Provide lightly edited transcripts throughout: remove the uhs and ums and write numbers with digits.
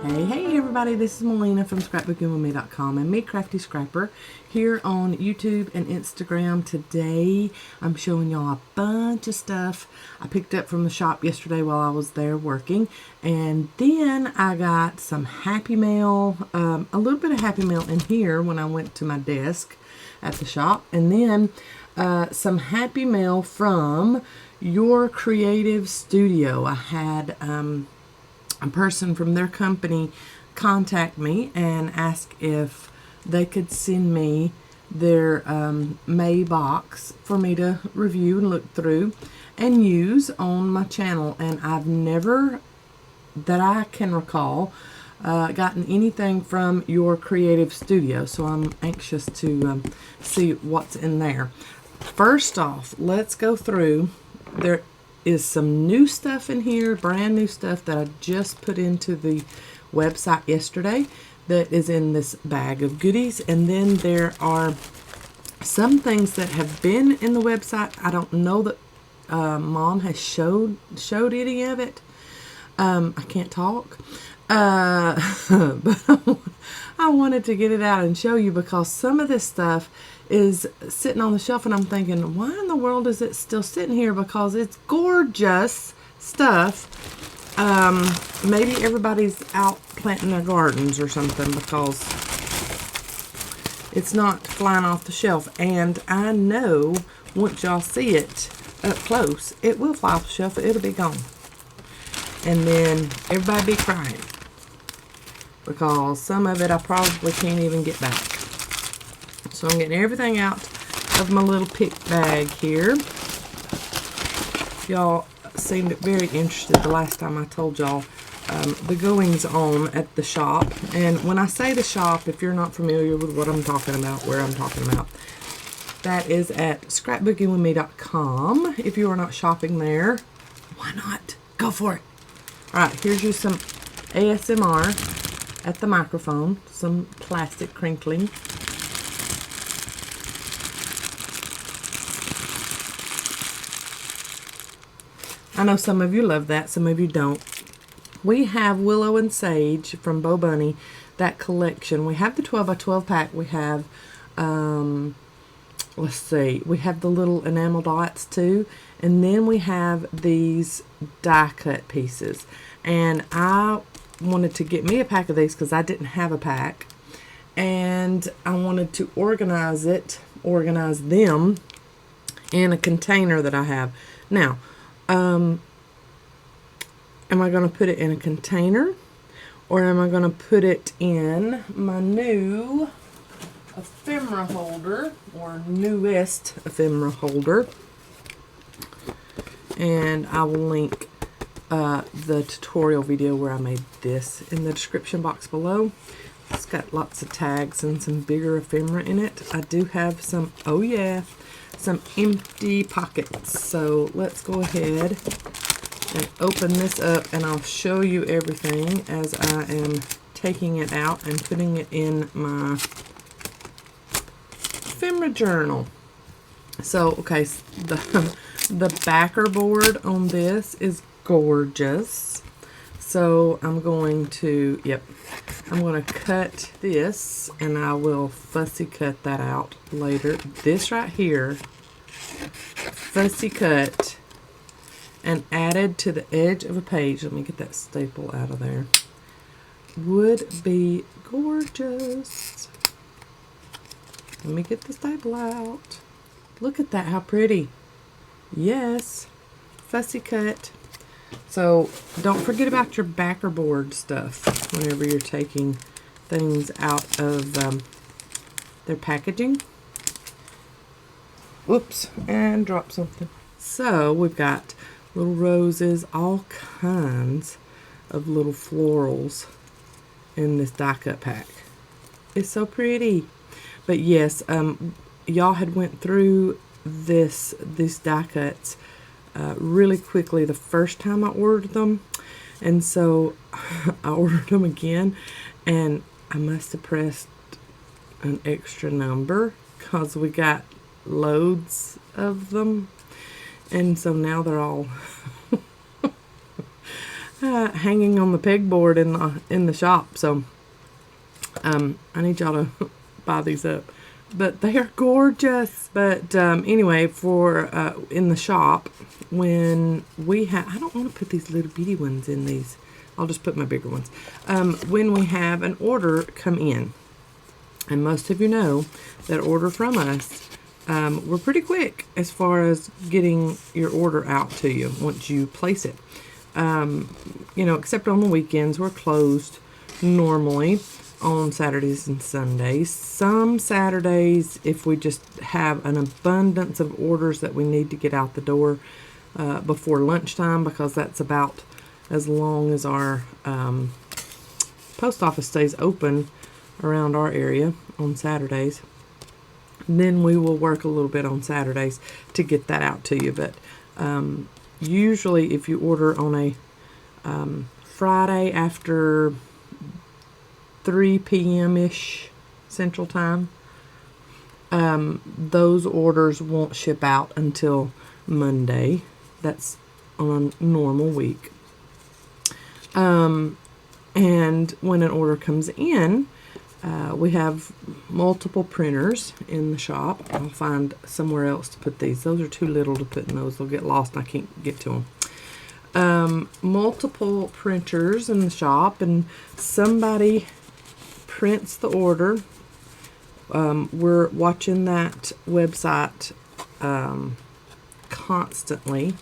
Hey everybody, this is Melina from ScrapbookingwithME.com and Me Crafty Scrapper here on YouTube and Instagram. Today I'm showing y'all a bunch of stuff I picked up from the shop yesterday while I was there working, and then I got some Happy Mail, a little bit of Happy Mail in here when I went to my desk at the shop, and then some Happy Mail from Your Creative Studio. I had a person from their company contact me and ask if they could send me their May box for me to review and look through and use on my channel. And I've never, that I can recall, gotten anything from Your Creative Studio, so I'm anxious to see what's in there. First off, let's go through. There is some new stuff in here, brand new stuff that I just put into the website yesterday that is in this bag of goodies. And then there are some things that have been in the website. I don't know that Mom has showed any of it. I can't talk. But I wanted to get it out and show you, because some of this stuff is sitting on the shelf and I'm thinking, why in the world is it still sitting here? Because it's gorgeous stuff. Maybe everybody's out planting their gardens or something, because it's not flying off the shelf. And I know once y'all see it up close, it will fly off the shelf, it'll be gone. And then everybody be crying, because some of it I probably can't even get back. So I'm getting everything out of my little pick bag here. Y'all seemed very interested the last time I told y'all the goings on at the shop. And when I say the shop, if you're not familiar with what I'm talking about, where I'm talking about, that is at ScrapbookingwithME.com. If you are not shopping there, why not? Go for it. Alright, here's you some ASMR at the microphone. Some plastic crinkling. I know some of you love that, some of you don't. We have Willow and Sage from Bo Bunny, that collection. We have the 12 by 12 pack. We have, let's see, we have the little enamel dots too. And then we have these die cut pieces. And I wanted to get me a pack of these because I didn't have a pack. And I wanted to organize them in a container that I have. Now, am I going to put it in a container, or am I going to put it in my new ephemera holder, or newest ephemera holder? And I will link the tutorial video where I made this in the description box below. It's got lots of tags and some bigger ephemera in it. I do have some, oh yeah, some empty pockets. So let's go ahead and open this up, and I'll show you everything as I am taking it out and putting it in my ephemera journal. So, okay, the backer board on this is gorgeous. So I'm going to, I'm going to cut this, and I will fussy cut that out later. This right here, fussy cut and added to the edge of a page. Let me get that staple out of there. Would be gorgeous. Let me get the staple out. Look at that, how pretty. Yes, fussy cut. So don't forget about your backer board stuff whenever you're taking things out of their packaging. Whoops, and drop something. So we've got little roses, all kinds of little florals in this die cut pack. It's so pretty. But yes, y'all had went through these die cuts really quickly the first time I ordered them, and so I ordered them again, and I must have pressed an extra number because we got loads of them, and so now they're all hanging on the pegboard in the shop. So I need y'all to buy these up. But they are gorgeous. But anyway, for in the shop, when we have, I don't want to put these little bitty ones in these. I'll just put my bigger ones. When we have an order come in, and most of you know that order from us, we're pretty quick as far as getting your order out to you once you place it. You know, except on the weekends, we're closed normally on Saturdays and Sundays. Some Saturdays, if we just have an abundance of orders that we need to get out the door before lunchtime, because that's about as long as our post office stays open around our area on Saturdays, then we will work a little bit on Saturdays to get that out to you. But usually if you order on a Friday after 3 p.m.-ish Central Time, those orders won't ship out until Monday. That's on a normal week. And when an order comes in, we have multiple printers in the shop. I'll find somewhere else to put these. Those are too little to put in those. They'll get lost and I can't get to them. Multiple printers in the shop, and somebody prints the order. We're watching that website constantly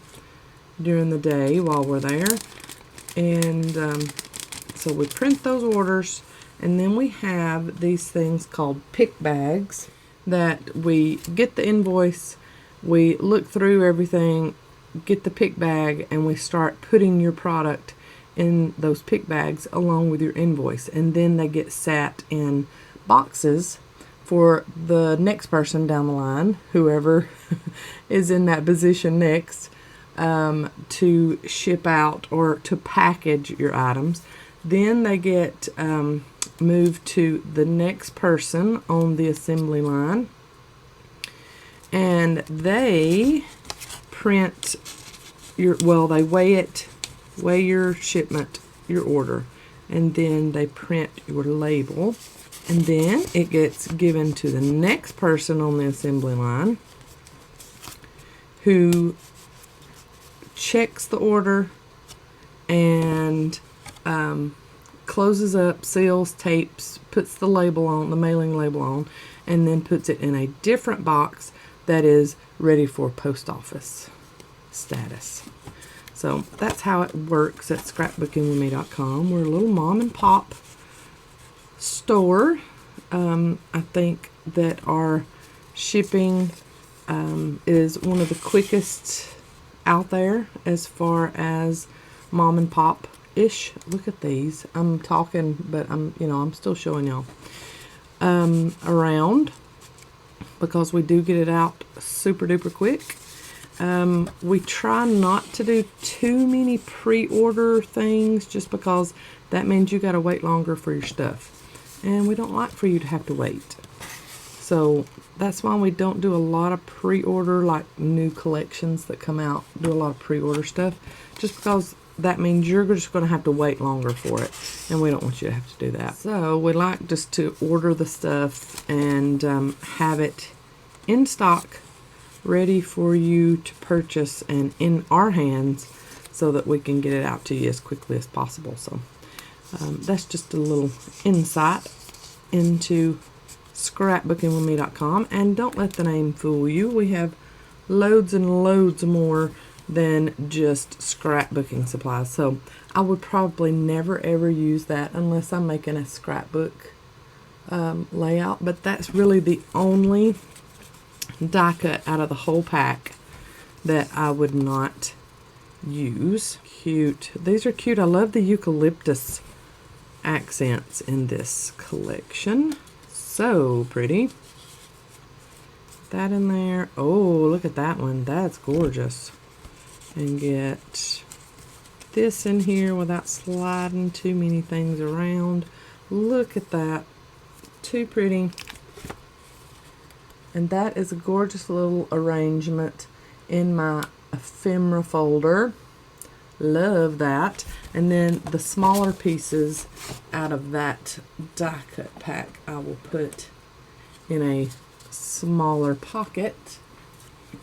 during the day while we're there. And so we print those orders, and then we have these things called pick bags that we get the invoice, we look through everything, get the pick bag, and we start putting your product in those pick bags along with your invoice. And then they get sat in boxes for the next person down the line, whoever is in that position next, to ship out or to package your items. Then they get moved to the next person on the assembly line, and they print your, well, they weigh your shipment, your order, and then they print your label, and then it gets given to the next person on the assembly line, who checks the order and closes up, seals, tapes, puts the label on, the mailing label on, and then puts it in a different box that is ready for post office status. So that's how it works at ScrapbookingwithME.com. We're a little mom and pop store. I think that our shipping is one of the quickest out there as far as mom and pop ish. Look at these. I'm talking, but I'm still showing y'all around, because we do get it out super duper quick. We try not to do too many pre-order things, just because that means you got to wait longer for your stuff, and we don't like for you to have to wait. So that's why we don't do a lot of pre-order, like new collections that come out, do a lot of pre-order stuff, just because that means you're just going to have to wait longer for it, and we don't want you to have to do that. So we like just to order the stuff and have it in stock, ready for you to purchase and in our hands, so that we can get it out to you as quickly as possible. So that's just a little insight into ScrapbookingwithME.com, and don't let the name fool you. We have loads and loads more than just scrapbooking supplies. So I would probably never ever use that unless I'm making a scrapbook layout, but that's really the only die cut out of the whole pack that I would not use. Cute. These are cute. I love the eucalyptus accents in this collection. So pretty. That in there. Oh, look at that one. That's gorgeous. And get this in here without sliding too many things around. Look at that. Too pretty. And that is a gorgeous little arrangement in my ephemera folder. Love that. And then the smaller pieces out of that die cut pack I will put in a smaller pocket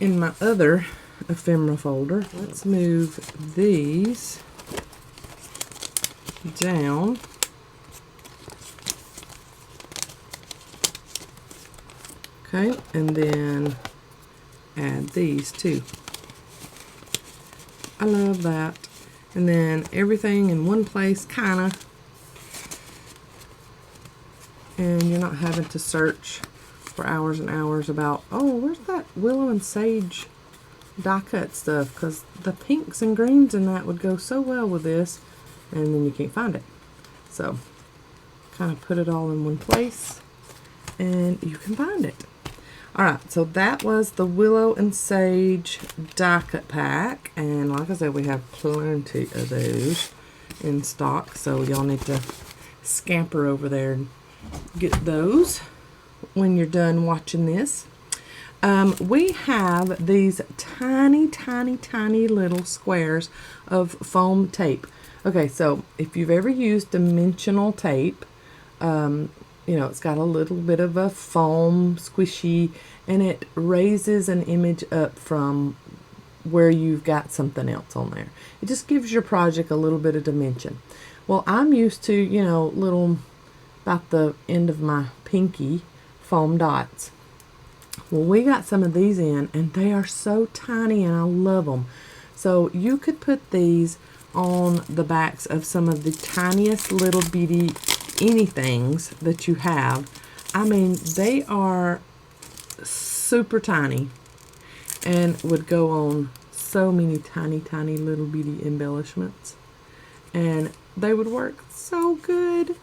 in my other ephemera folder. Let's move these down. Okay, and then add these too. I love that. And then everything in one place, kinda. And you're not having to search for hours and hours about, oh, where's that willow and sage die cut stuff? Because the pinks and greens in that would go so well with this, and then you can't find it. So, kind of put it all in one place, and you can find it. Alright, so that was the willow and sage die cut pack, and like I said, we have plenty of those in stock, so y'all need to scamper over there and get those when you're done watching this. We have these tiny little squares of foam tape. Okay, so if you've ever used dimensional tape, you know, it's got a little bit of a foam squishy, and it raises an image up from where you've got something else on there. It just gives your project a little bit of dimension. Well, I'm used to, you know, little, about the end of my pinky foam dots. Well, we got some of these in, and they are so tiny, and I love them. So you could put these on the backs of some of the tiniest little bitty anythings that you have. I mean, they are super tiny and would go on so many tiny little bitty embellishments, and they would work so good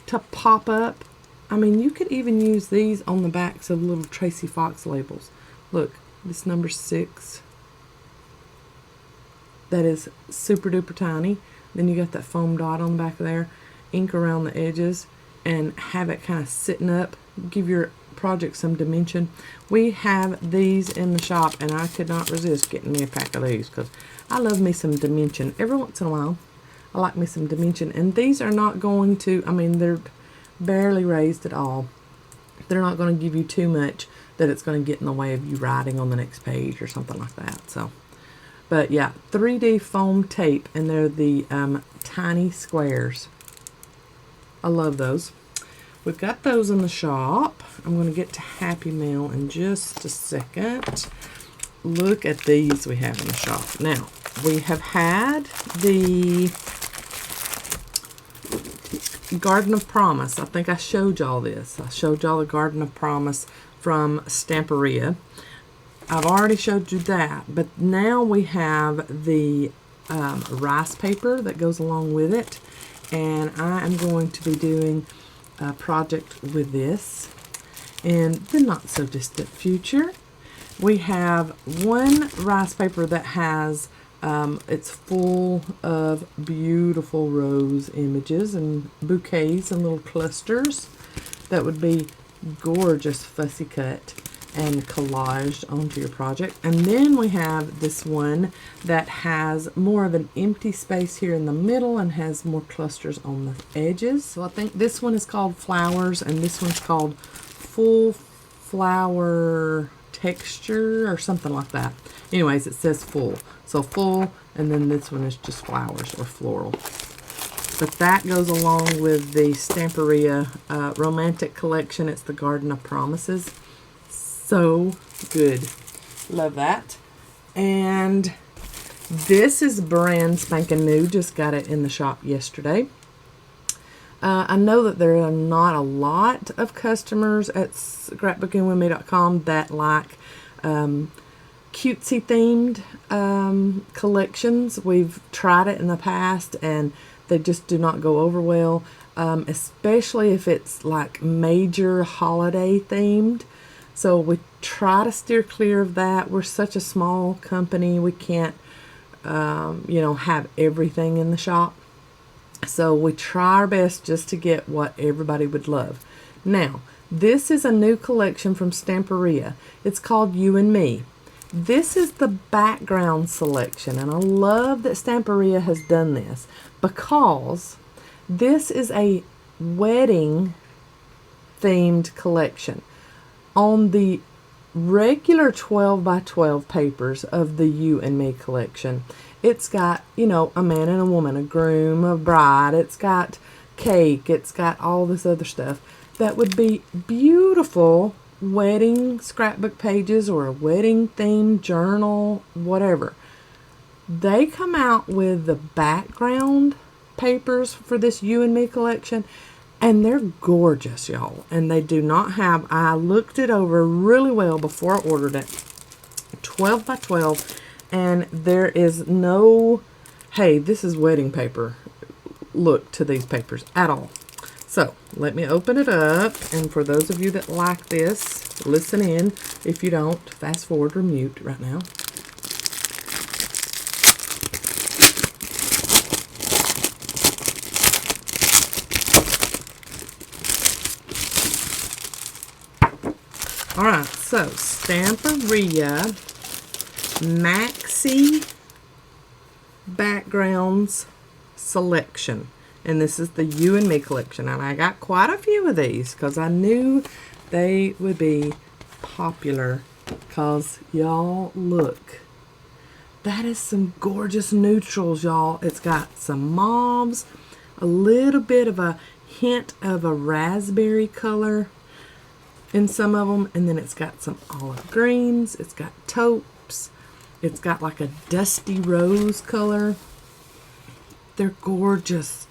to pop up. I mean, you could even use these on the backs of little Tracy Fox labels. Look, this number 6, that is super duper tiny. Then you got that foam dot on the back of there, ink around the edges, and have it kind of sitting up, give your project some dimension. We have these in the shop, and I could not resist getting me a pack of these because I love me some dimension. Every once in a while, I like me some dimension, and these are not going to, I mean, they're barely raised at all. They're not going to give you too much that it's going to get in the way of you writing on the next page or something like that. So, but yeah, 3D foam tape, and they're the tiny squares. I love those. We've got those in the shop. I'm going to get to Happy Mail in just a second. Look at these we have in the shop. Now, we have had the Garden of Promise. I think I showed y'all this. I showed y'all the Garden of Promise from Stamperia. I've already showed you that, but now we have the rice paper that goes along with it, and I am going to be doing a project with this in the not so distant future. We have one rice paper that has it's full of beautiful rose images and bouquets and little clusters that would be gorgeous fussy cut and collaged onto your project. And then we have this one that has more of an empty space here in the middle and has more clusters on the edges. So I think this one is called Flowers, and this one's called Full Flower Texture or something like that. Anyways, it says full. So full, and then this one is just flowers or floral. But that goes along with the Stamperia Romantic Collection. It's the Garden of Promises. So good. Love that. And this is brand spanking new. Just got it in the shop yesterday. I know that there are not a lot of customers at ScrapbookingwithME.com that like cutesy themed collections. We've tried it in the past and they just do not go over well, especially if it's like major holiday themed. So we try to steer clear of that. We're such a small company, we can't you know, have everything in the shop. So we try our best just to get what everybody would love. Now, this is a new collection from Stamperia. It's called You and Me. This is the background selection, and I love that Stamperia has done this because this is a wedding themed collection. On the regular 12 by 12 papers of the You and Me collection, it's got, you know, a man and a woman, a groom, a bride, it's got cake, it's got all this other stuff that would be beautiful wedding scrapbook pages or a wedding themed journal, whatever. They come out with the background papers for this You and Me collection, and they're gorgeous, y'all. And they do not have, I looked it over really well before I ordered it, 12 by 12, and there is no, hey, this is wedding paper look to these papers at all. So let me open it up, and for those of you that like this, listen in. If you don't, fast forward or mute right now. All right, so Stamperia Maxi Backgrounds Selection. And this is the You and Me collection. And I got quite a few of these because I knew they would be popular. Because, y'all, look. That is some gorgeous neutrals, y'all. It's got some mauves, a little bit of a hint of a raspberry color in some of them. And then it's got some olive greens. It's got taupes. It's got like a dusty rose color. They're gorgeous.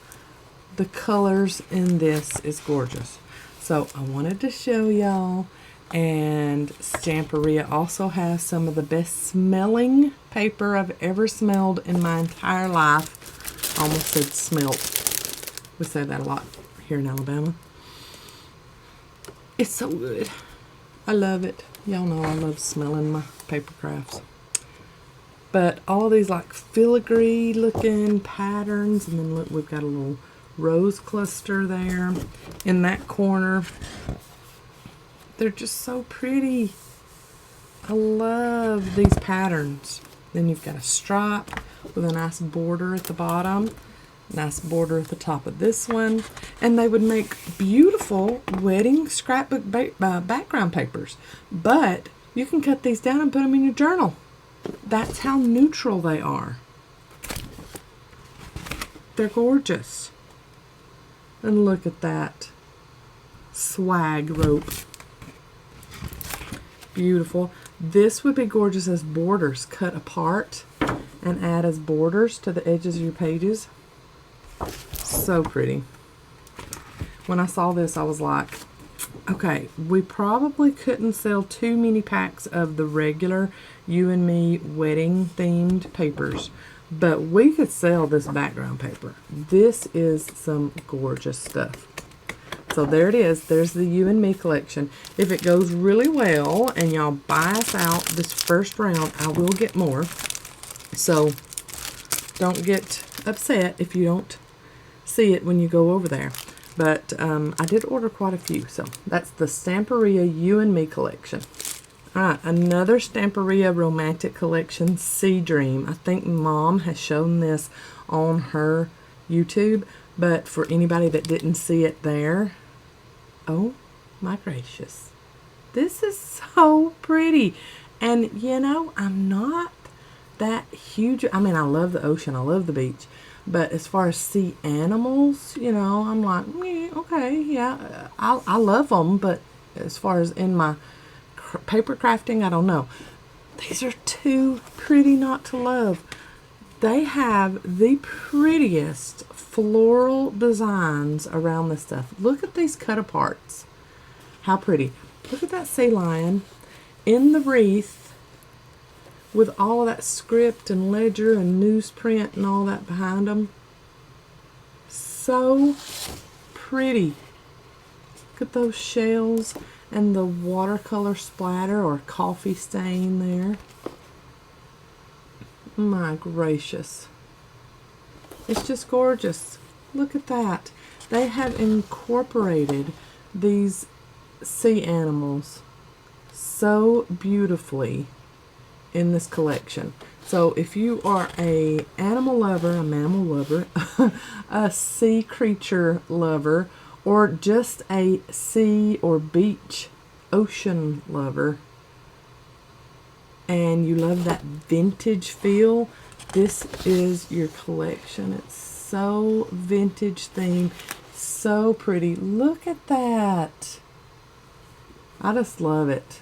The colors in this is gorgeous. So I wanted to show y'all. And Stamperia also has some of the best smelling paper I've ever smelled in my entire life. Almost said smelt. We say that a lot here in Alabama. It's so good. I love it. Y'all know I love smelling my paper crafts. But all of these like filigree looking patterns. And then look, we've got a little rose cluster there in that corner. They're just so pretty. I love these patterns. Then you've got a stripe with a nice border at the bottom. Nice border at the top of this one. And they would make beautiful wedding scrapbook background papers. But you can cut these down and put them in your journal. That's how neutral they are. They're gorgeous. And look at that swag rope. Beautiful. This would be gorgeous as borders, cut apart and add as borders to the edges of your pages. So pretty. When I saw this, I was like, okay, we probably couldn't sell too many packs of the regular You and Me wedding themed papers, but we could sell this background paper. This is some gorgeous stuff. So there it is. There's the You and Me collection. If it goes really well and y'all buy us out this first round, I will get more. So don't get upset if you don't see it when you go over there. But I did order quite a few. So that's the Stamperia You and Me collection. Alright, another Stamperia Romantic Collection, Sea Dream. I think Mom has shown this on her YouTube, but for anybody that didn't see it there, oh my gracious. This is so pretty. And you know, I'm not that huge. I mean, I love the ocean, I love the beach, but as far as sea animals, you know, I'm like, okay, yeah, I love them, but as far as in my paper crafting, I don't know. These are too pretty not to love. They have the prettiest floral designs around this stuff. Look at these cut aparts. How pretty. Look at that sea lion in the wreath with all of that script and ledger and newsprint and all that behind them. So pretty. Look at those shells and the watercolor splatter or coffee stain there. My gracious. It's just gorgeous. Look at that. They have incorporated these sea animals so beautifully in this collection. So if you are a mammal lover, a sea creature lover, or just a sea or beach ocean lover, and you love that vintage feel, this is your collection. It's so vintage themed, so pretty. Look at that. I just love it.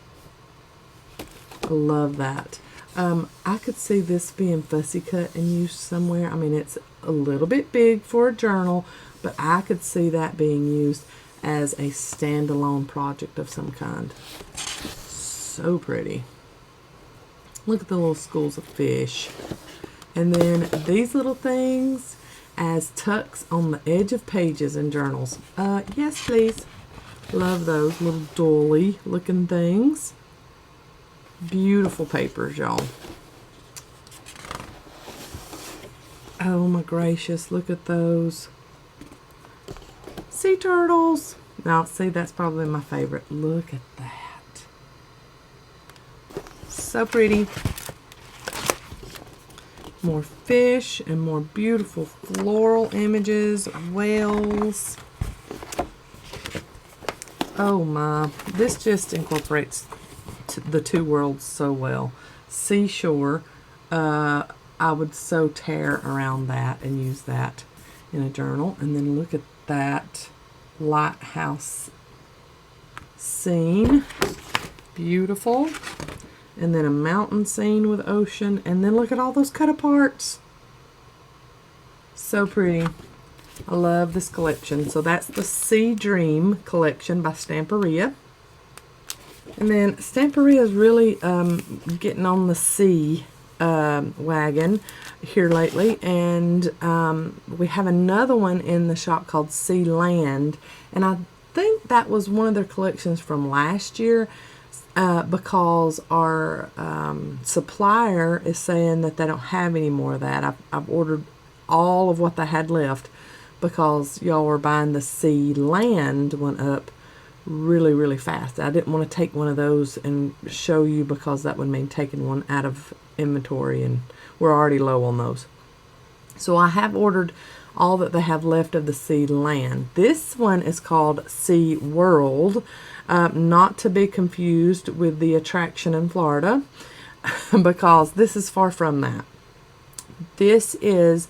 I love that. I could see this being fussy cut and used somewhere. I mean, it's a little bit big for a journal, but I could see that being used as a standalone project of some kind. So pretty. Look at the little schools of fish. And then these little things as tucks on the edge of pages in journals. Yes, please. Love those little doily looking things. Beautiful papers, y'all. Oh my gracious, look at those. Sea turtles. Now, see, that's probably my favorite. Look at that. So pretty. More fish and more beautiful floral images, whales. Oh my, this just incorporates the two worlds so well. Seashore, I would so tear around that and use that in a journal. And then look at that lighthouse scene. Beautiful. And then a mountain scene with ocean. And then look at all those cut aparts. So pretty. I love this collection. So that's the Sea Dream collection by Stamperia. And then Stamperia is really getting on the sea wagon here lately. And we have another one in the shop called Sea Land. And I think that was one of their collections from last year. Because our supplier is saying that they don't have any more of that. I've ordered all of what they had left because y'all were buying the Sea Land one up really, really fast. I didn't want to take one of those and show you because that would mean taking one out of inventory, and we're already low on those. So I have ordered all that they have left of the Sea Land. This one is called Sea World. Not to be confused with the attraction in Florida because this is far from that. This is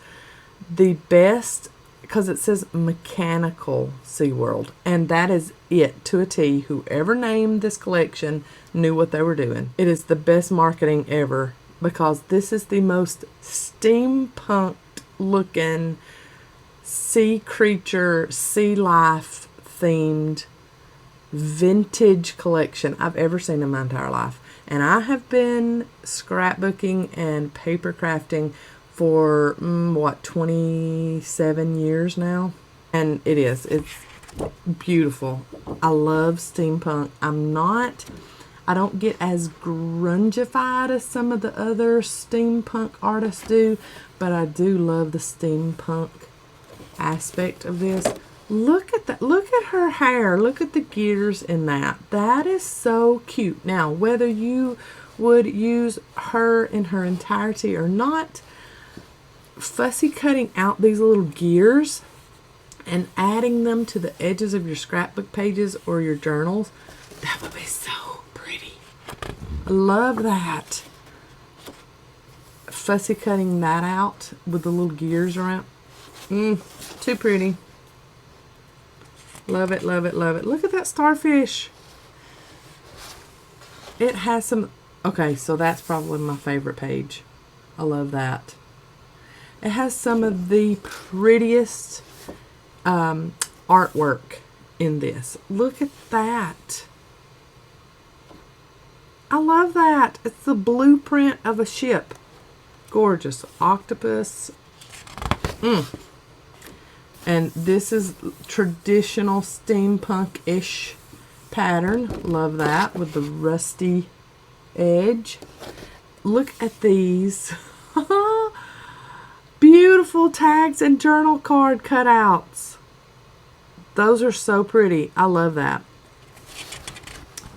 the best because it says Mechanical SeaWorld, and that is it to a T. Whoever named this collection knew what they were doing. It is the best marketing ever because this is the most steampunked looking sea creature, sea life themed vintage collection I've ever seen in my entire life. And I have been scrapbooking and paper crafting for 27 years now, and it's beautiful. I love steampunk. I don't get as grungified as some of the other steampunk artists do, but I do love the steampunk aspect of this. Look at that. Look at her hair. Look at the gears in that. That is so cute. Now, whether you would use her in her entirety or not, fussy cutting out these little gears and adding them to the edges of your scrapbook pages or your journals, that would be so pretty. I love that. Fussy cutting that out with the little gears around. Too pretty. Love it, love it, love it. Look at that starfish. It has some... Okay, so that's probably my favorite page. I love that. It has some of the prettiest artwork in this. Look at that. I love that. It's the blueprint of a ship. Gorgeous. Octopus. And this is traditional steampunk-ish pattern. Love that with the rusty edge. Look at these. Beautiful tags and journal card cutouts. Those are so pretty. I love that.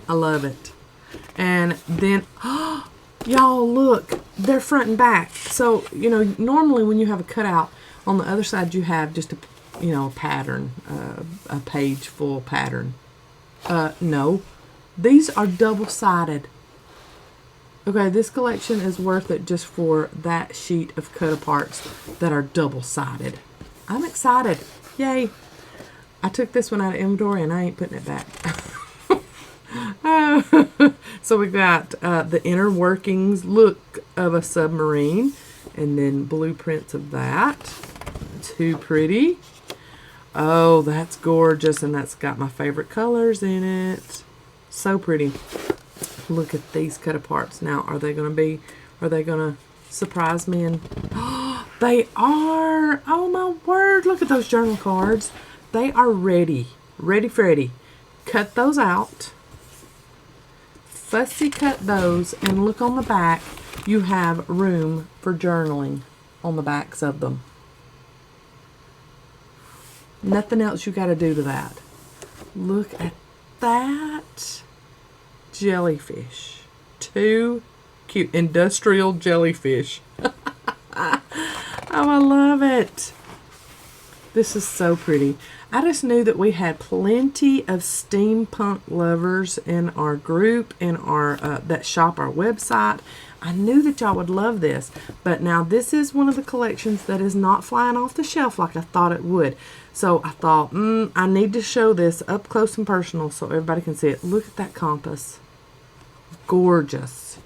I love it. And then, Y'all look, they're front and back. So, you know, normally when you have a cutout, on the other side you have just a, you know, a pattern, a page full pattern. No, these are double-sided. Okay, this collection is worth it just for that sheet of cut-aparts that are double-sided. I'm excited. Yay. I took this one out of inventory and I ain't putting it back. So we got the inner workings look of a submarine, and then blueprints of that. Too pretty. Oh, that's gorgeous, and that's got my favorite colors in it. So pretty. Look at these cut aparts. Now, are they going to surprise me? And they are. Oh my word. Look at those journal cards. They are ready. Ready, Freddy. Cut those out. Fussy cut those, and look on the back. You have room for journaling on the backs of them. Nothing else you got to do to that. Look at that. Jellyfish. Too cute. Industrial jellyfish. Oh, I love it. This is so pretty. I just knew that we had plenty of steampunk lovers in our group, in our that shop our website. I knew that y'all would love this. But now this is one of the collections that is not flying off the shelf like I thought it would. So I thought, I need to show this up close and personal so everybody can see it. Look at that compass. Gorgeous.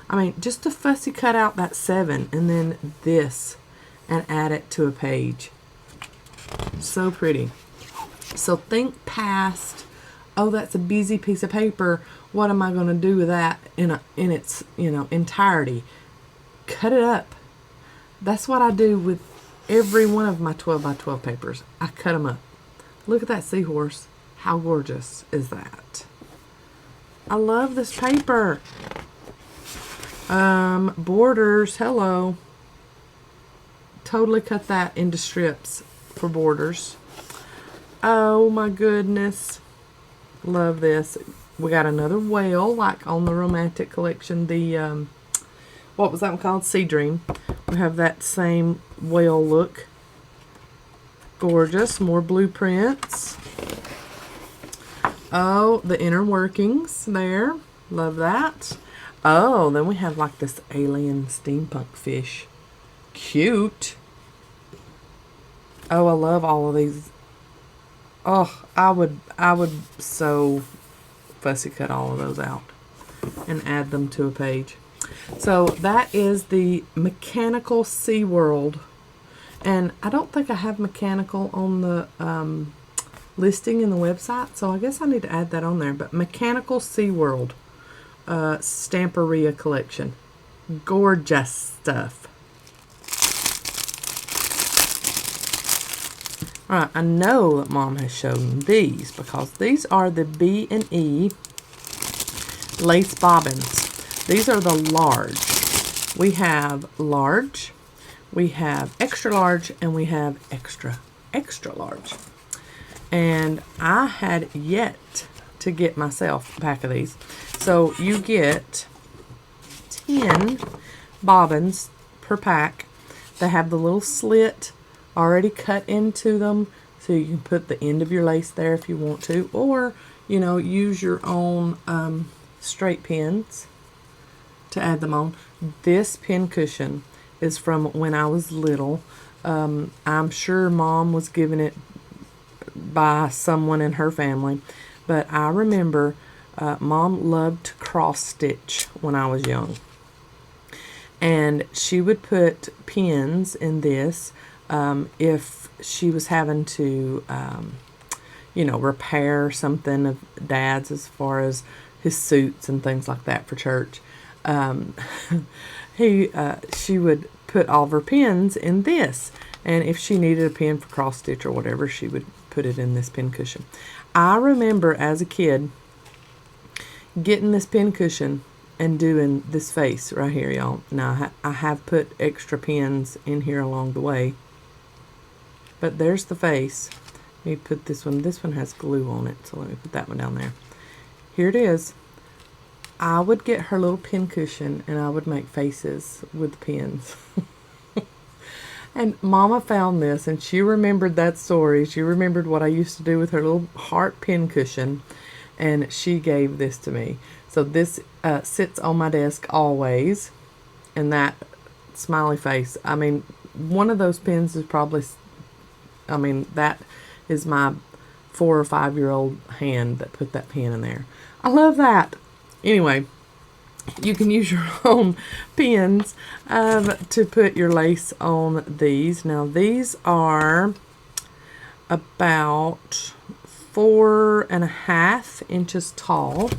I mean, just to fussy cut out that 7 and then this and add it to a page. So pretty. So think past, oh, that's a busy piece of paper. What am I going to do with that in its, you know, entirety? Cut it up. That's what I do with every one of my 12 by 12 papers. I cut them up. Look at that seahorse. How gorgeous is that? I love this paper. Borders, hello. Totally cut that into strips for borders. Oh my goodness. Love this. We got another whale like on the romantic collection. The, what was that one called? Sea Dream. We have that same whale look. Gorgeous. More blueprints. Oh, the inner workings there. Love that. Oh, then we have like this alien steampunk fish. Cute. Oh, I love all of these. Oh, I would so fussy cut all of those out and add them to a page. So that is the Mechanical SeaWorld. And I don't think I have mechanical on the listing in the website, so I guess I need to add that on there. But Mechanical SeaWorld Stamperia collection. Gorgeous stuff. Alright, I know that Mom has shown these because these are the B&E lace bobbins. These are the large. We have large, we have extra large, and we have extra large. And I had yet to get myself a pack of these. So you get 10 bobbins per pack. They have the little slit already cut into them, so you can put the end of your lace there if you want to, or you know, use your own straight pins to add them on. This pin cushion is from when I was little. I'm sure Mom was given it by someone in her family, but I remember Mom loved to cross stitch when I was young, and she would put pins in this if she was having to you know, repair something of Dad's as far as his suits and things like that for church. She would put all of her pins in this, and if she needed a pin for cross stitch or whatever, she would put it in this pin cushion. I remember as a kid getting this pin cushion and doing this face right here, y'all. Now I have put extra pins in here along the way, but there's the face. Let me put this one. This one has glue on it, so let me put that one down there. Here it is. I would get her little pin cushion and I would make faces with the pins. And Mama found this and she remembered that story. She remembered what I used to do with her little heart pin cushion, and she gave this to me. So this sits on my desk always, and that smiley face, I mean, one of those pins is probably, I mean, that is my 4 or 5 year old hand that put that pin in there. I love that. Anyway, you can use your own pins to put your lace on these. Now these are about 4.5 inches tall.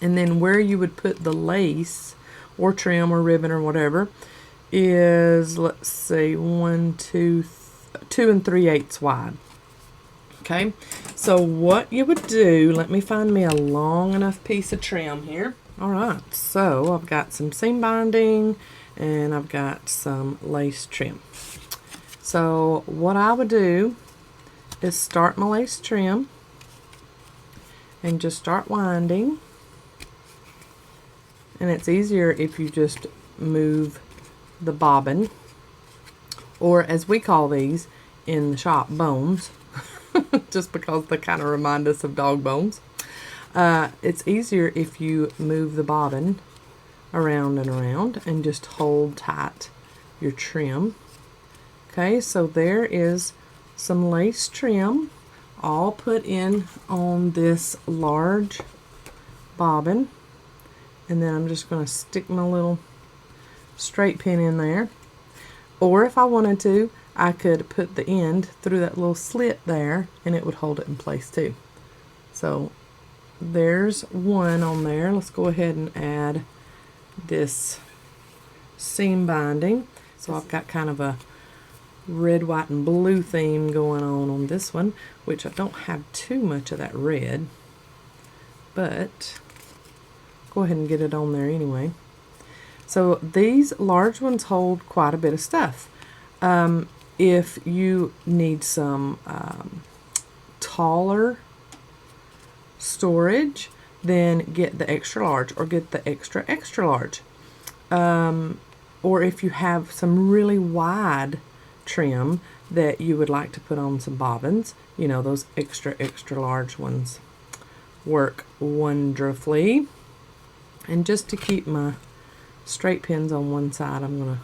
And then where you would put the lace or trim or ribbon or whatever is, let's see, 2 3/8 wide. Okay, so what you would do, let me find me a long enough piece of trim here. All right, so I've got some seam binding and I've got some lace trim. So what I would do is start my lace trim and just start winding. And it's easier if you just move the bobbin, or as we call these in the shop, bones, just because they kind of remind us of dog bones. It's easier if you move the bobbin around and around and just hold tight your trim. Okay, so there is some lace trim all put in on this large bobbin, and then I'm just going to stick my little straight pin in there. Or if I wanted to, I could put the end through that little slit there and it would hold it in place too. So there's one on there. Let's go ahead and add this seam binding. So I've got kind of a red, white, and blue theme going on this one, which I don't have too much of that red, but go ahead and get it on there anyway. So these large ones hold quite a bit of stuff. If you need some taller storage, then get the extra large or get the extra large. Or if you have some really wide trim that you would like to put on some bobbins, you know, those extra large ones work wonderfully. And just to keep my straight pins on one side, I'm going to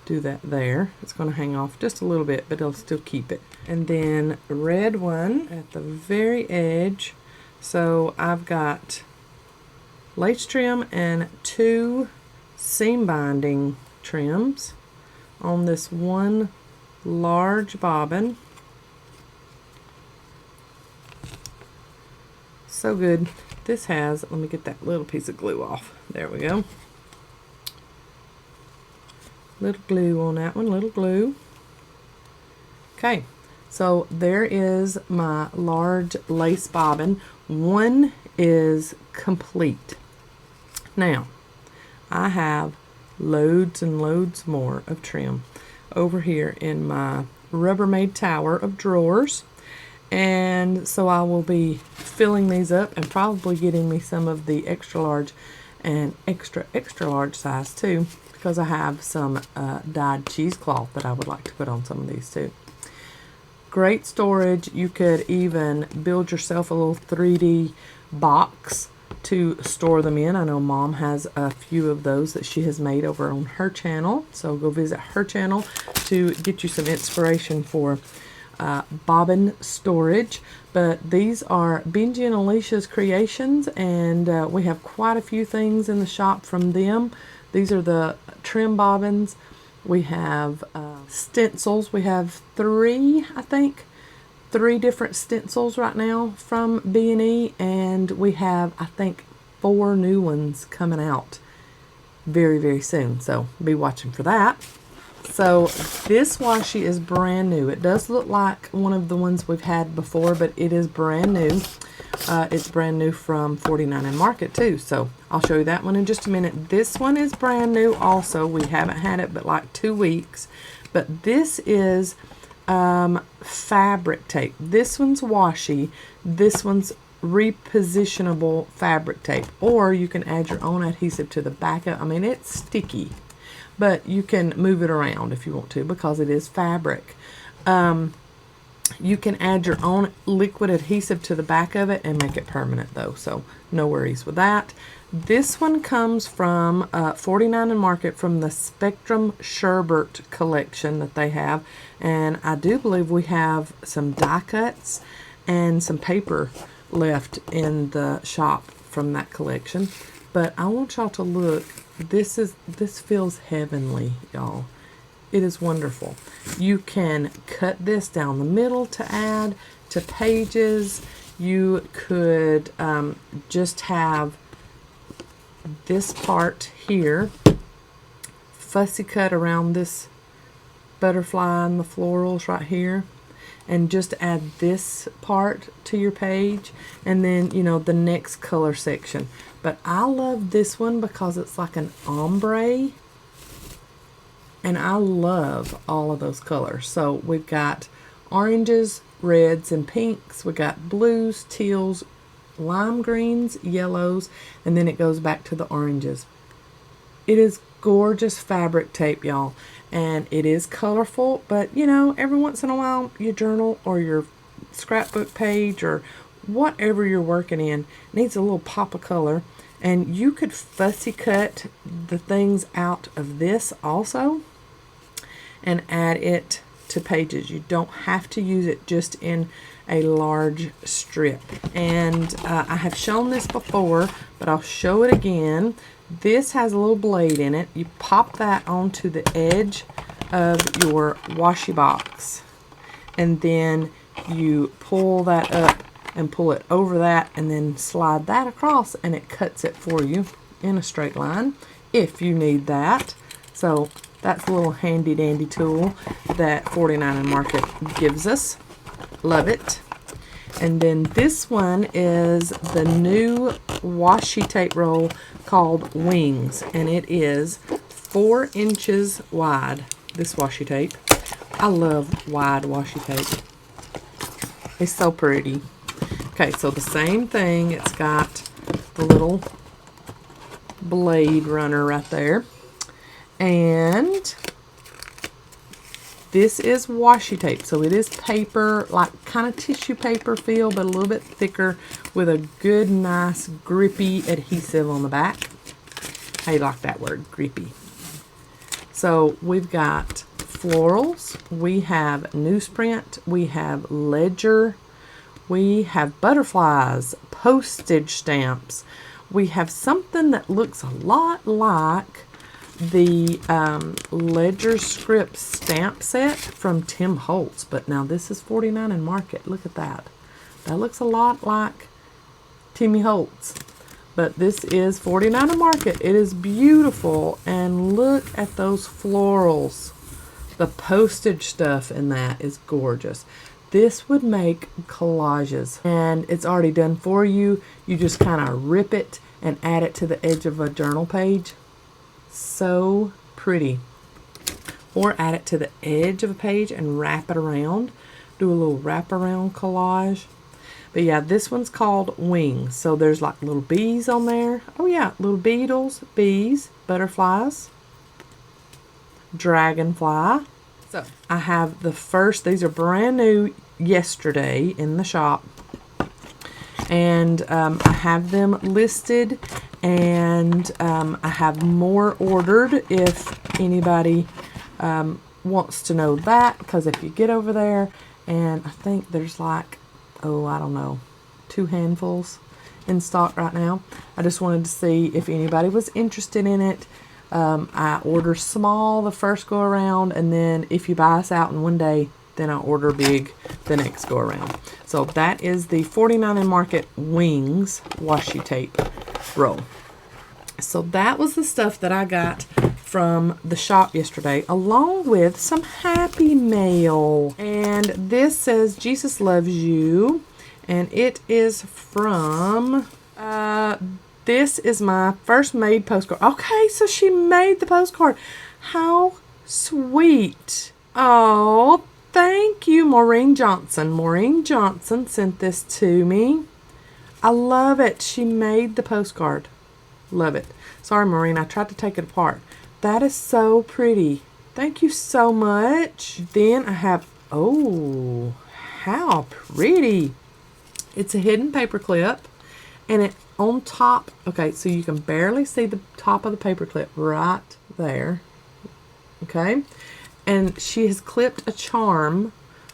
do that there. It's going to hang off just a little bit, but it'll still keep it. And then red one at the very edge. So I've got lace trim and 2 seam binding trims on this one large bobbin. So good. This has, let me get that little piece of glue off. There we go. Little glue on that one, little glue. Okay, so there is my large lace bobbin. One is complete. Now, I have loads and loads more of trim over here in my Rubbermaid tower of drawers. And so I will be filling these up and probably getting me some of the extra large and extra large size too, because I have some dyed cheesecloth that I would like to put on some of these too. Great storage. You could even build yourself a little 3D box to store them in. I know Mom has a few of those that she has made over on her channel, so go visit her channel to get you some inspiration for bobbin storage. But these are Benji and Alicia's creations, and we have quite a few things in the shop from them. These are the trim bobbins. We have stencils. We have 3, I think, 3 different stencils right now from B&E, and we have, I think, 4 new ones coming out very, very soon. So be watching for that. So this washi is brand new. It does look like one of the ones we've had before, but it is brand new. It's brand new from 49 and Market too. So I'll show you that one in just a minute. This one is brand new also. We haven't had it but like 2 weeks. But this is fabric tape. This one's washi. This one's repositionable fabric tape, or you can add your own adhesive to the back of. I mean, it's sticky, but you can move it around if you want to because it is fabric. You can add your own liquid adhesive to the back of it and make it permanent though, so no worries with that. This one comes from 49 and Market from the Spectrum Sherbert collection that they have, and I do believe we have some die cuts and some paper left in the shop from that collection. But I want y'all to look. This feels heavenly, y'all. It is wonderful. You can cut this down the middle to add to pages. You could just have this part here, fussy cut around this butterfly and the florals right here, and just add this part to your page, and then, you know, the next color section. But I love this one because it's like an ombre, and I love all of those colors. So we've got oranges, reds, and pinks. We got blues, teals, lime greens, yellows, and then it goes back to the oranges. It is gorgeous fabric tape, y'all, and it is colorful, but you know, every once in a while your journal or your scrapbook page or whatever you're working in needs a little pop of color, and you could fussy cut the things out of this also and add it to pages. You don't have to use it just in a large strip. And I have shown this before, but I'll show it again. This has a little blade in it. You pop that onto the edge of your washi box, and then you pull that up and pull it over that, and then slide that across, and it cuts it for you in a straight line if you need that. So that's a little handy dandy tool that 49 and Market gives us. Love it. And then this one is the new washi tape roll called Wings, and it is 4 inches wide, this washi tape. I love wide washi tape. It's so pretty. Okay, so the same thing, it's got the little blade runner right there. And this is washi tape, so it is paper, like kind of tissue paper feel, but a little bit thicker with a good, nice, grippy adhesive on the back. How you like that word, grippy? So we've got florals, we have newsprint, we have ledger, we have butterflies, postage stamps. We have something that looks a lot like the Ledger Script stamp set from Tim Holtz, but now this is 49 and Market. Look at that. That looks a lot like Timmy Holtz, but this is 49 and Market. It is beautiful, and look at those florals. The postage stuff in that is gorgeous. This would make collages, and it's already done for you. You just kind of rip it and add it to the edge of a journal page. So pretty. Or add it to the edge of a page and wrap it around. Do a little wraparound collage. But yeah, this one's called Wings. So there's like little bees on there. Oh yeah, little beetles, bees, butterflies, dragonfly. So I have the first, these are brand new yesterday in the shop. And I have them listed, and I have more ordered if anybody wants to know that, because if you get over there, and I think there's like, oh, I don't know, 2 handfuls in stock right now. I just wanted to see if anybody was interested in it. I order small the first go around, and then if you buy us out in one day, then I order big the next go around. So that is the 49 and Market Wings washi tape roll. So that was the stuff that I got from the shop yesterday, along with some happy mail. And this says Jesus Loves You, and it is from this is my first made postcard. Okay, so she made the postcard. How sweet. Oh, thank you, Maureen Johnson. Maureen Johnson sent this to me. I love it. She made the postcard. Love it. Sorry, Maureen, I tried to take it apart. That is so pretty. Thank you so much. Then I have, oh, how pretty. It's a hidden paper clip, and it on top, okay, so you can barely see the top of the paper clip right there. Okay, and she has clipped a charm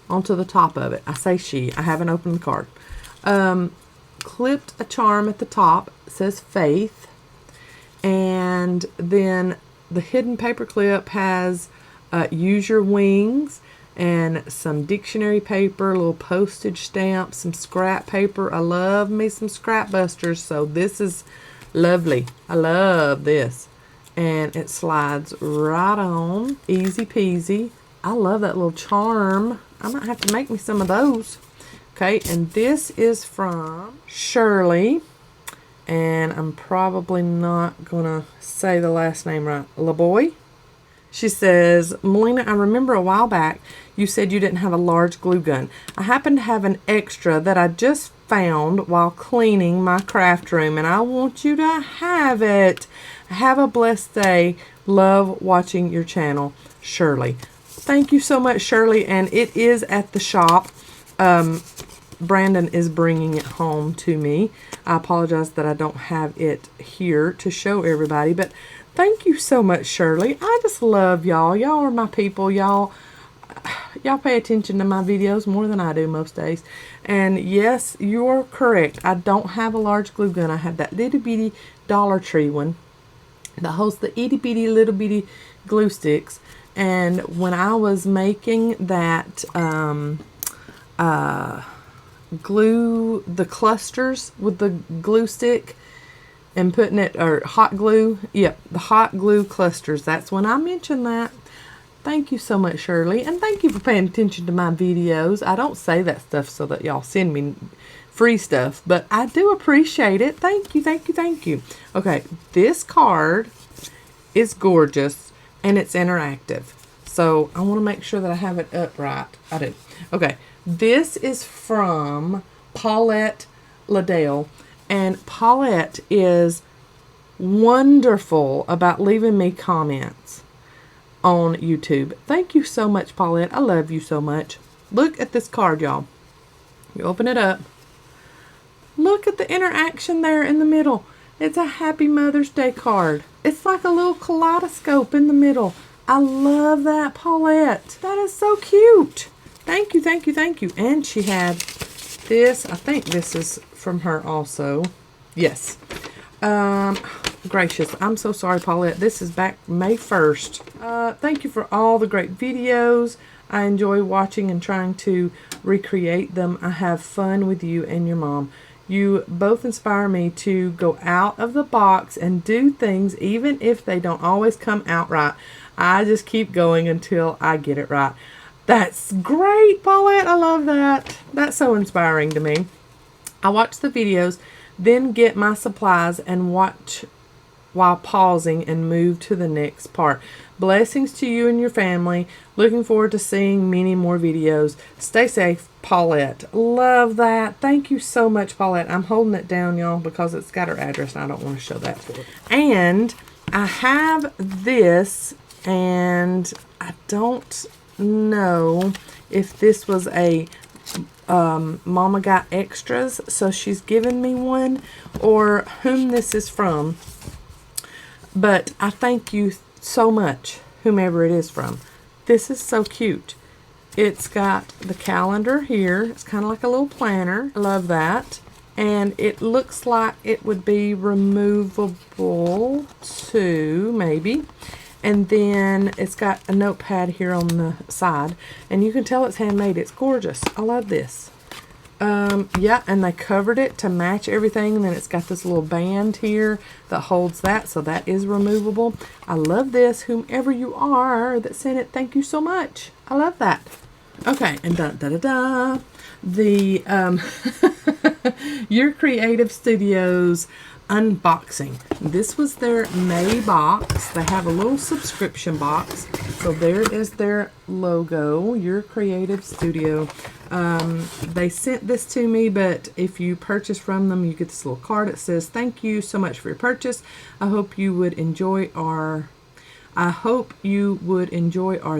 onto the top of it. I say she, I haven't opened the card. Clipped a charm at the top. It says Faith, and then the hidden paper clip has use your wings and some dictionary paper, a little postage stamp, some scrap paper. I love me some scrap busters, so this is lovely. I love this. And it slides right on, easy peasy. I love that little charm. I might have to make me some of those. Okay, and this is from Shirley, and I'm probably not gonna say the last name right. LaBoy. She says, Melina, I remember a while back you said you didn't have a large glue gun. I happen to have an extra that I just found while cleaning my craft room, and I want you to have it. Have a blessed day. Love watching your channel, Shirley. Thank you so much, Shirley, and it is at the shop. Brandon is bringing it home to me. I apologize that I don't have it here to show everybody, but thank you so much, Shirley. I just love y'all. Y'all are my people. Y'all pay attention to my videos more than I do most days. And yes, you're correct. I don't have a large glue gun. I have that little bitty Dollar Tree one that holds the itty bitty little bitty glue sticks. And when I was making that glue, the clusters with the glue stick and putting it, or hot glue, yep, the hot glue clusters, that's when I mentioned that. Thank you so much, Shirley, and thank you for paying attention to my videos. I don't say that stuff so that y'all send me free stuff, but I do appreciate it. Thank you, thank you, thank you. Okay, this card is gorgeous and it's interactive, so I want to make sure that I have it up right. I do. Okay, this is from Paulette Liddell, and Paulette is wonderful about leaving me comments on YouTube. Thank you so much, Paulette. I love you so much. Look at this card, y'all. You open it up. Look at the interaction there in the middle. It's a Happy Mother's Day card. It's like a little kaleidoscope in the middle. I love that, Paulette. That is so cute. Thank you, thank you, thank you. And she had this. I think this is from her also. Yes. Gracious. I'm so sorry, Paulette. This is back May 1st. Thank you for all the great videos. I enjoy watching and trying to recreate them. I have fun with you and your mom. You both inspire me to go out of the box and do things even if they don't always come out right. I just keep going until I get it right. That's great, Paulette. I love that. That's so inspiring to me. I watch the videos, then get my supplies and watch while pausing and move to the next part. Blessings to you and your family. Looking forward to seeing many more videos. Stay safe, Paulette. Love that. Thank you so much, Paulette. I'm holding it down, y'all, because it's got her address and I don't want to show that for it. And I have this, and I don't know if this was a Mama Got Extras, so she's given me one, or whom this is from. But I thank you so much, whomever it is from. This is so cute. It's got the calendar here. It's kind of like a little planner. I love that. And it looks like it would be removable too, maybe. And then it's got a notepad here on the side. And you can tell it's handmade. It's gorgeous. I love this. Yeah, and they covered it to match everything. And then it's got this little band here that holds that. So that is removable. I love this. Whomever you are that sent it, thank you so much. I love that. Okay, and da-da-da-da. The Your Creative Studios unboxing. This was their May box. They have a little subscription box. So there is their logo, Your Creative Studio. They sent this to me, but if you purchase from them, you get this little card that says, "Thank you so much for your purchase. I hope you would enjoy our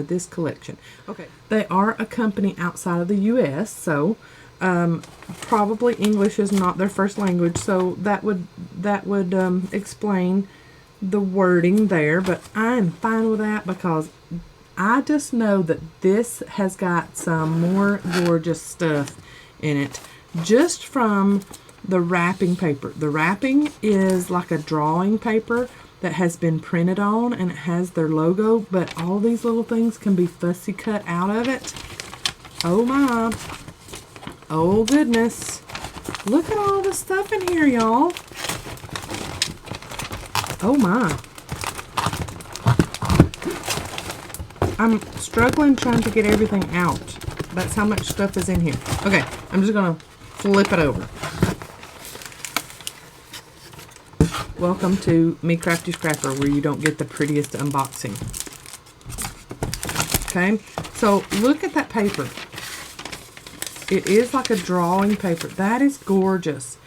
this collection." Okay. They are a company outside of the US, so probably English is not their first language, so that would explain the wording there, but I'm fine with that because I just know that this has got some more gorgeous stuff in it just from the wrapping paper. The wrapping is like a drawing paper that has been printed on, and it has their logo, but all these little things can be fussy cut out of it. Oh my. Oh goodness. Look at all the stuff in here, y'all. Oh my. I'm struggling trying to get everything out. That's how much stuff is in here. Okay, I'm just gonna flip it over. Welcome to Me Crafty Scrapper, where you don't get the prettiest unboxing. Okay, so look at that paper. It is like a drawing paper. That is gorgeous.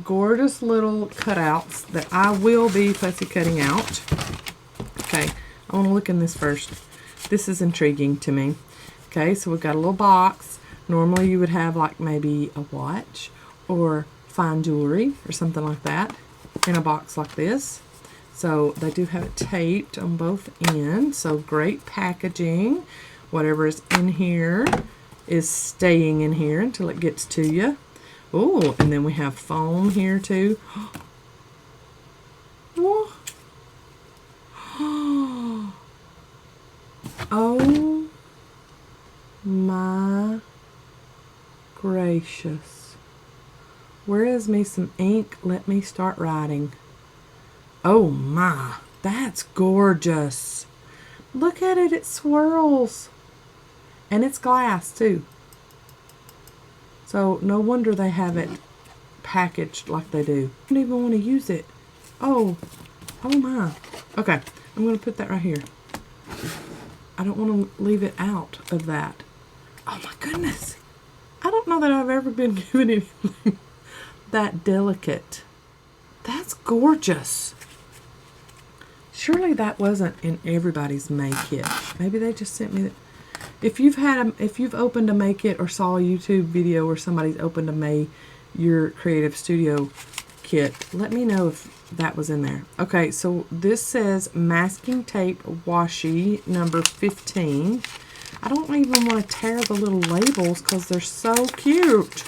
Gorgeous little cutouts that I will be fussy cutting out. Okay, I want to look in this first. This is intriguing to me. Okay, so we've got a little box. Normally you would have like maybe a watch or fine jewelry or something like that in a box like this. So they do have it taped on both ends. So great packaging. Whatever is in here is staying in here until it gets to you. Oh, and then we have foam here too. Oh my gracious. Where is me some ink? Let me start writing. Oh my, that's gorgeous. Look at it, it swirls. And it's glass too. So no wonder they have it packaged like they do. I don't even want to use it. Oh my. Okay, I'm going to put that right here. I don't want to leave it out of that. Oh my goodness. I don't know that I've ever been given anything that delicate. That's gorgeous. Surely that wasn't in everybody's May kit. Maybe they just sent me that. If you've opened a May kit or saw a YouTube video where somebody's opened a May Your Creative Studio kit, let me know if that was in there. Okay, so this says masking tape washi number 15. I don't even want to tear the little labels because they're so cute.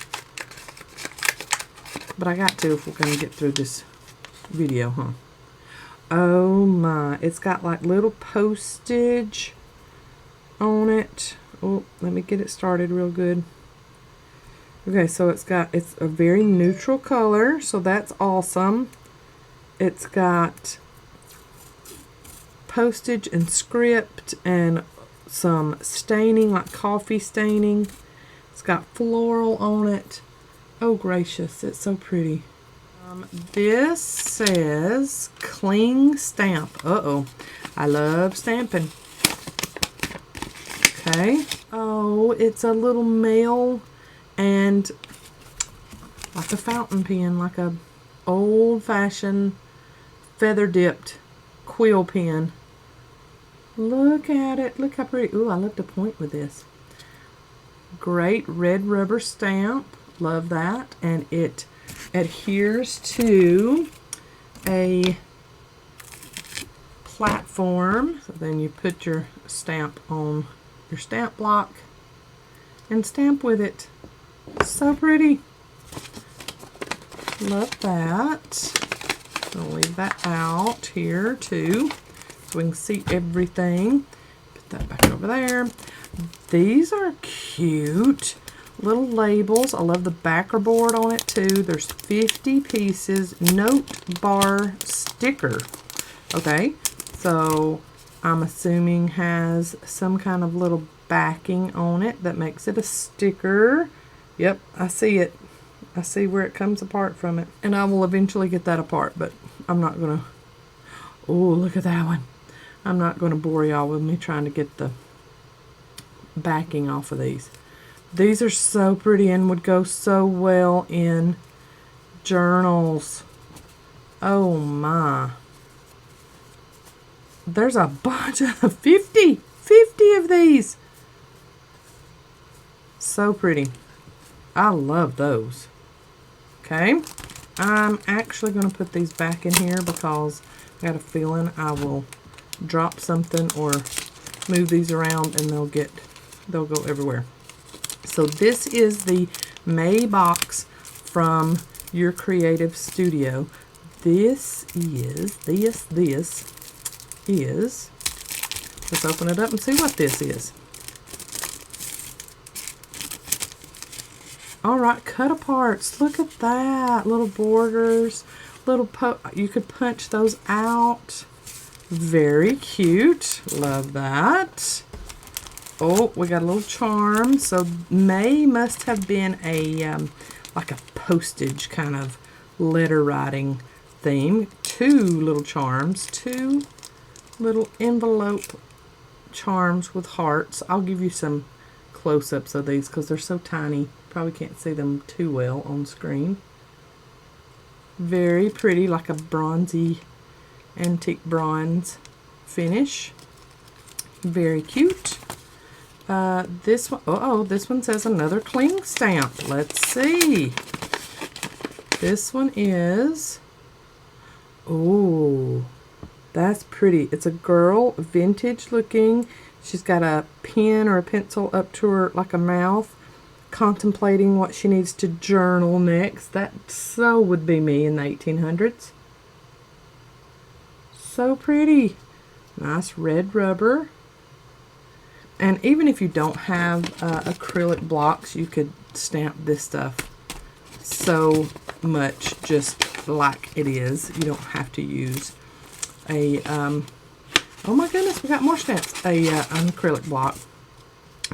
But I got to if we're going to get through this video, huh? Oh my, it's got like little postage on it. Oh, let me get it started real good. Okay, so it's a very neutral color, so that's awesome. It's got postage and script and some staining, like coffee staining. It's got floral on it. Oh gracious, it's so pretty. This says cling stamp. Uh-oh, I love stamping. Okay. Oh, it's a little male and like a fountain pen, like a old-fashioned feather-dipped quill pen. Look at it. Look how pretty. Ooh, I love to point with this. Great red rubber stamp. Love that. And it adheres to a platform. So then you put your stamp on your stamp block and stamp with it. So pretty. Love that. I'll leave that out here too so we can see everything. Put that back over there. These are cute little labels. I love the backer board on it too. There's 50 pieces. Note bar sticker. Okay, so I'm assuming has some kind of little backing on it that makes it a sticker. Yep, I see it. I see where it comes apart from it. And I will eventually get that apart, but I'm not going to... Oh, look at that one. I'm not going to bore y'all with me trying to get the backing off of these. These are so pretty and would go so well in journals. Oh my. There's a bunch of 50 of these. So pretty. I love those. Okay. I'm actually going to put these back in here because I got a feeling I will drop something or move these around and they'll go everywhere. So this is the May box from your creative studio. This is, let's open it up and see what this is. All right, cut aparts. Look at that. Little borders, you could punch those out. Very cute. Love that. Oh, we got a little charm. So May must have been a like a postage kind of letter writing theme. 2 little charms, 2 little envelope charms with hearts. I'll give you some close-ups of these because they're so tiny. Probably can't see them too well on screen. Very pretty, like a bronzy, antique bronze finish. Very cute. This one, this one says another cling stamp. Let's see. This one is, oh, that's pretty. It's a girl, vintage looking. She's got a pen or a pencil up to her, like a mouth, contemplating what she needs to journal next. That so would be me in the 1800s. So pretty. Nice red rubber. And even if you don't have acrylic blocks, you could stamp this stuff so much just like it is. You don't have to use a, oh my goodness, we got more stamps. An acrylic block.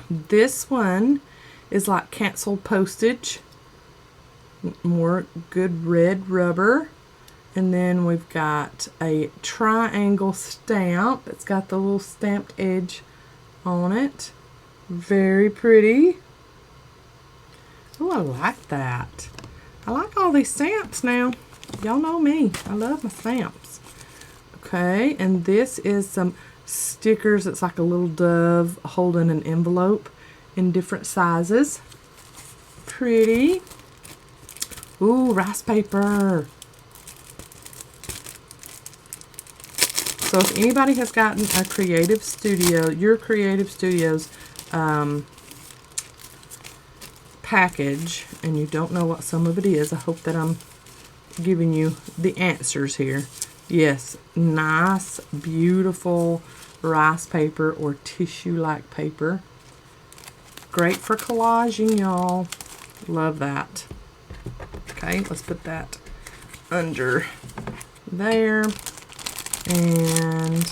This one is like canceled postage. More good red rubber. And then we've got a triangle stamp. It's got the little stamped edge on it. Very pretty. Oh, I like that. I like all these stamps now. Y'all know me. I love my stamps. Okay, and this is some stickers. It's like a little dove holding an envelope in different sizes. Pretty. Ooh, rice paper. So if anybody has gotten a creative studio, your creative studio's package, and you don't know what some of it is, I hope that I'm giving you the answers here. Yes, nice, beautiful rice paper or tissue-like paper. Great for collaging, y'all. Love that. Okay, let's put that under there. And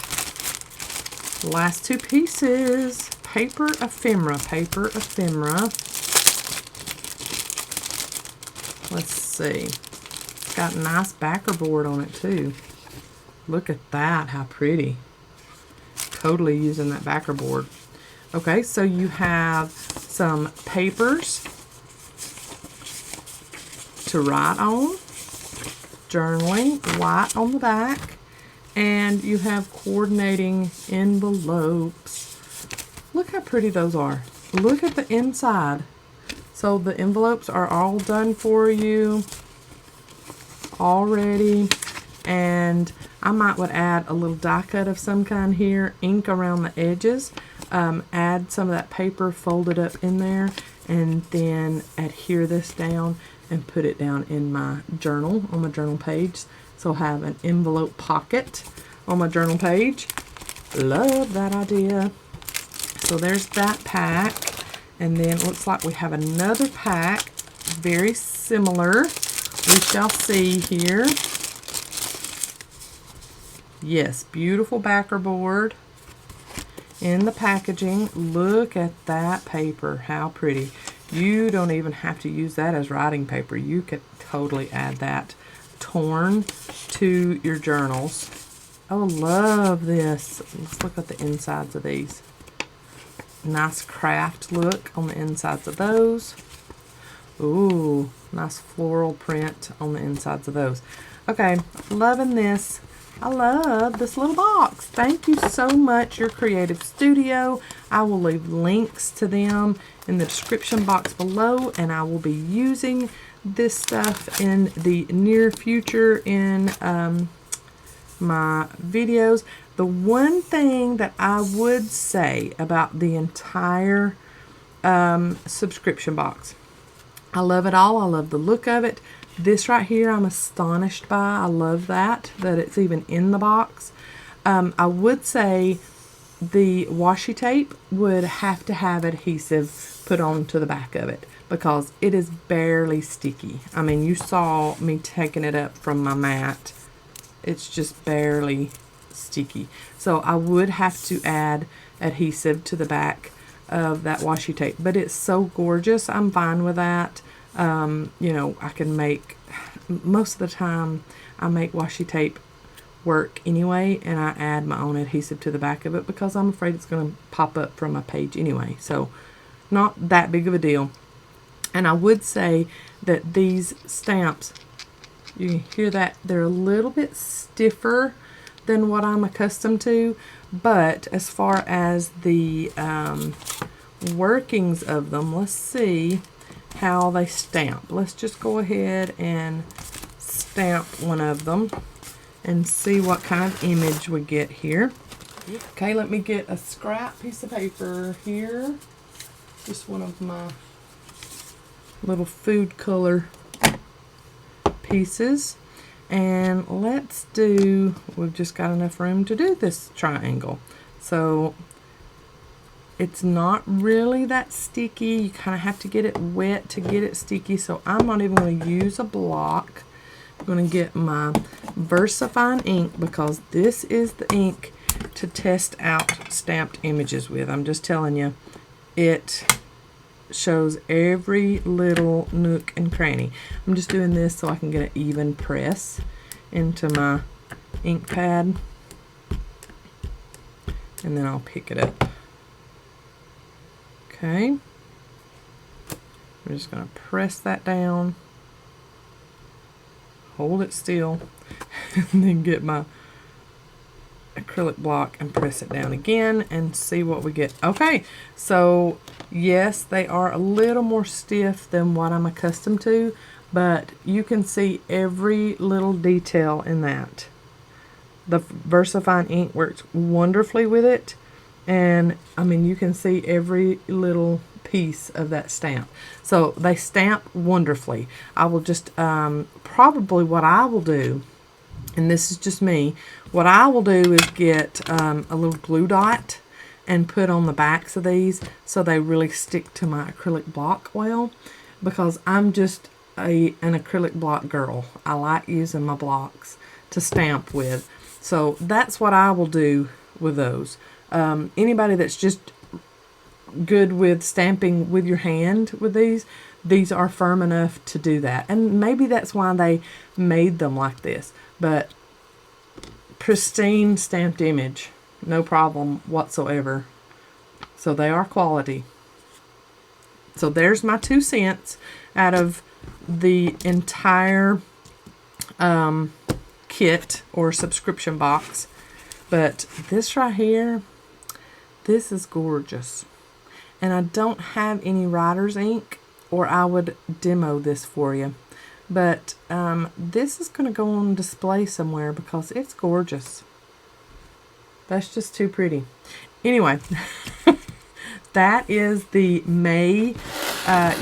last 2 pieces, paper ephemera. Let's see. It's got a nice backer board on it too. Look at that, how pretty. Totally using that backer board. Okay, so you have some papers to write on, journaling, white on the back. And you have coordinating envelopes. Look how pretty those are. Look at the inside. So the envelopes are all done for you already. And I would add a little die cut of some kind here. Ink around the edges. Add some of that paper folded up in there. And then adhere this down and put it down in my journal, on my journal page. So I'll have an envelope pocket on my journal page. Love that idea. So there's that pack. And then it looks like we have another pack. Very similar. We shall see here. Yes, beautiful backer board in the packaging. Look at that paper. How pretty. You don't even have to use that as writing paper. You could totally add that torn to your journals. Oh, love this. Let's look at the insides of these. Nice craft look on the insides of those. Ooh, nice floral print on the insides of those. Okay, loving this. I love this little box. Thank you so much, Your Creative Studio. I will leave links to them in the description box below, and I will be using this stuff in the near future in my videos. The one thing that I would say about the entire subscription box, I love it all. I love the look of it. This right here, I'm astonished by. I love that it's even in the box. I would say the washi tape would have to have adhesive put onto the back of it because it is barely sticky. I mean, you saw me taking it up from my mat. It's just barely sticky. So I would have to add adhesive to the back of that washi tape, but it's so gorgeous. I'm fine with that. You know, I can make, most of the time I make washi tape work anyway, and I add my own adhesive to the back of it because I'm afraid it's going to pop up from my page anyway. So not that big of a deal. And I would say that these stamps, you can hear that they're a little bit stiffer than what I'm accustomed to, but as far as the workings of them, let's see how they stamp. Let's just go ahead and stamp one of them and see what kind of image we get here. Okay, let me get a scrap piece of paper here. Just one of my little food color pieces. And let's do, we've just got enough room to do this triangle. So it's not really that sticky. You kind of have to get it wet to get it sticky. So I'm not even going to use a block. I'm going to get my VersaFine ink because this is the ink to test out stamped images with. I'm just telling you, it shows every little nook and cranny. I'm just doing this so I can get an even press into my ink pad, and then I'll pick it up. Okay, I'm just going to press that down, hold it still, and then get my acrylic block and press it down again and see what we get. Okay, so yes, they are a little more stiff than what I'm accustomed to, but you can see every little detail in that. The VersaFine ink works wonderfully with it, and I mean, you can see every little piece of that stamp. So they stamp wonderfully. I will just probably what I will do, and this is just me, what I will do is get a little glue dot and put on the backs of these so they really stick to my acrylic block well, because I'm just an acrylic block girl. I like using my blocks to stamp with. So that's what I will do with those. Anybody that's just good with stamping with your hand with these are firm enough to do that. And maybe that's why they made them like this. But pristine stamped image, no problem whatsoever. So they are quality. So there's my 2 cents out of the entire kit or subscription box. But this right here, this is gorgeous. And I don't have any writer's ink, or I would demo this for you. But this is going to go on display somewhere because it's gorgeous. That's just too pretty. Anyway, that is the May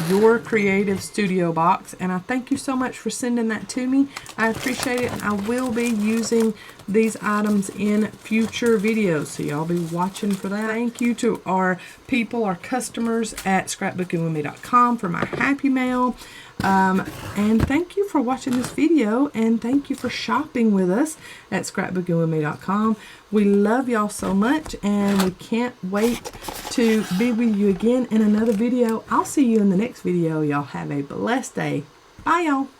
Your Creative Studio box. And I thank you so much for sending that to me. I appreciate it. And I will be using these items in future videos. So y'all be watching for that. Thank you to our people, our customers at ScrapbookingwithME.com for my Happy Mail. And thank you for watching this video, and thank you for shopping with us at ScrapbookingwithME.com. We love y'all so much, and we can't wait to be with you again in another video. I'll see you in the next video. Y'all have a blessed day. Bye, y'all.